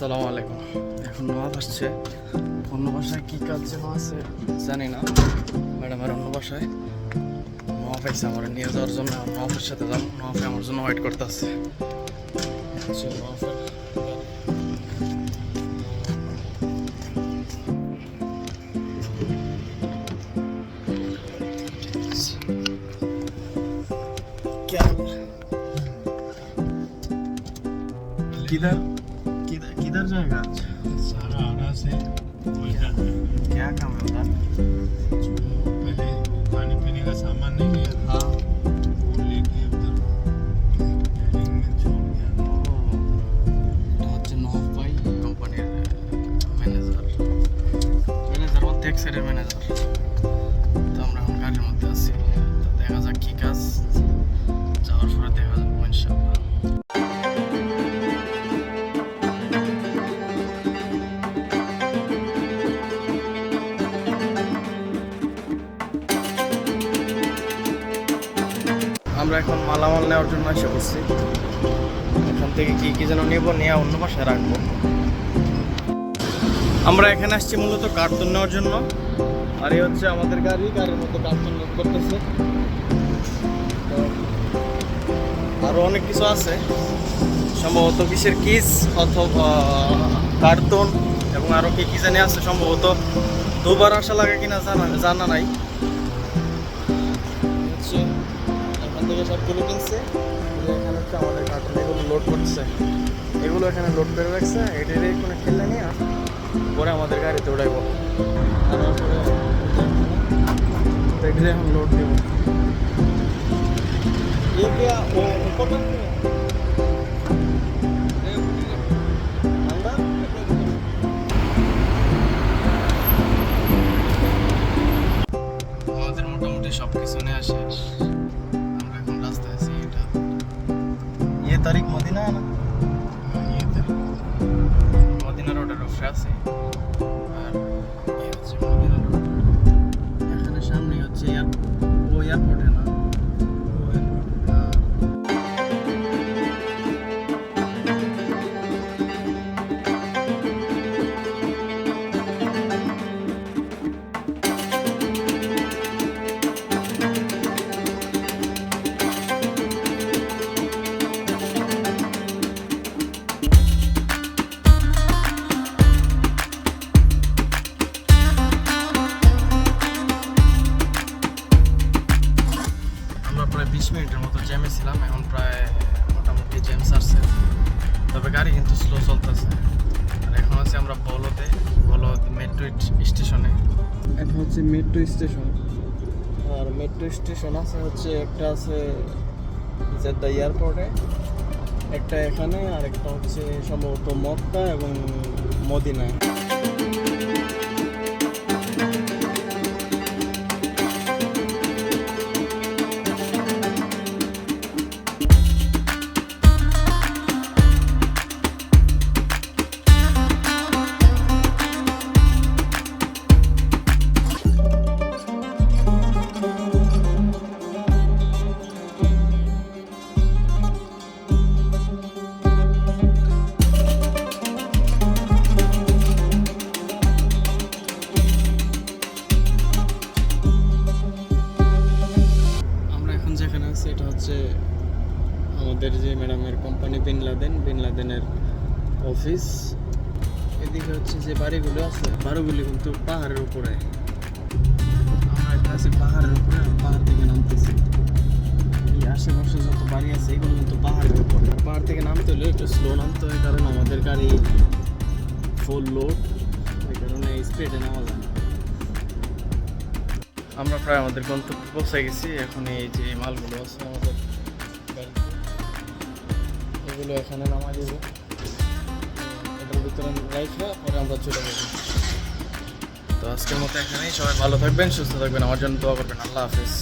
আসসালামু আলাইকুম। এখন নওয়াজ আসছে, অন্য বাসায় কী কাজ যেন আছে জানি না। ম্যাডামের অন্য বাসায় নওয়াজ আইসে আমার নিয়ে যাওয়ার জন্য। নওয়াজের সাথে যাবো, নওয়াজ আমার জন্য ওয়েট করতে আছে। किधर किधर किधर जाएगा आज? सारा आना से वही जाना है। क्या काम है उधर? जो पहले खाने पीने का सामान नहीं लिया हाँ वो लेके उधर बिल्डिंग में छोड़ दिया। এটা হচ্ছে নওয়াজ ভাই কোম্পানির ম্যানেজার বলতে এক সাইডের ম্যানেজার। তো আমরা এখন গাড়ির মধ্যে আছি, তো দেখা যাক কি কাজ, যাওয়ার পরে দেখা যাবো ইনশাআল্লাহ। আমরা এখন মালামাল নেওয়ার জন্য এসে বসছি। এখান থেকে কি কি যেন নেবো, নিয়ে অন্য বাসায় রাখবো। আমরা এখানে আসছি মূলত কার্টুন নেওয়ার জন্য। আর এই হচ্ছে আমাদের গাড়ির মধ্যে কার্টুন লোড করতেছে। তো আরও অনেক কিছু আছে, সম্ভবত কিসের কিস অথবা কার্টুন এবং আরও কি কি জানি আছে। সম্ভবত দুবার আসা লাগে কিনা জানা নাই। হচ্ছে এখান থেকে সবগুলো কিনছে, এখানে হচ্ছে আমাদের কার্টুন এগুলো লোড করছে। এগুলো এখানে লোড করে রাখছে, এটারই কোনো খেলনা নিয়ে পরে আমাদের গাড়িতে উঠাইব। তারপরে এগুলো এখন লোড দেব। আমাদের মোটামুটি সব কিছু নিয়ে আসে। আমরা এখন রাস্তায় আছি। এটা ये तारीख मदीना है ना? ये तो মদিনা রোডের উপরে আছে। আর এই হচ্ছে মদিনা রোড। এখানে সামনে হচ্ছে এয়ারপোর্টে না, वो एयरपोर्ट আমরা প্রায় 20 মিনিটের মতো জ্যামে ছিলাম। এখন প্রায় মোটামুটি জ্যাম সারছে, তবে গাড়ি কিন্তু স্লো চলতেছে। আর এখন আছি আমরা বলদ মেট্রো স্টেশনে। এটা হচ্ছে মেট্রো স্টেশন। আর মেট্রো স্টেশন আছে হচ্ছে, একটা আছে জেদ্দা এয়ারপোর্টে, একটা এখানে, আর একটা হচ্ছে সম্ভবত মক্কা এবং মদিনায়। যেখানে আছে এটা হচ্ছে আমাদের যে ম্যাডামের কোম্পানি বিন লাদেনের অফিস। এদিকে হচ্ছে যে বাড়িগুলো আছে, বাড়িগুলি কিন্তু পাহাড়ের উপরে। আমরা একটা আছি পাহাড়ের উপরে, পাহাড় থেকে নামতেছি। এই আশেপাশে যত বাড়ি আছে এগুলো কিন্তু পাহাড়ের উপরে। পাহাড় থেকে নামতে হলে একটু স্লো নামতে হয়, কারণ আমাদের গাড়ি ফুল লোড, এই কারণে স্পিডে নামা যায় না। আমরা প্রায় আমাদের গন্তব্যে পৌঁছে গেছি। এখন এই যে মালগুলো আছে আমাদের গাড়িতে, এগুলো এখানে নামাই দেবো, এটার ভিতরে রাইখা পরে আমরা চলে যাবো। তো আজকের মতো এখানেই। সবাই ভালো থাকবেন, সুস্থ থাকবেন, আমার জন্য দোয়া করবেন। আল্লাহ হাফিজ।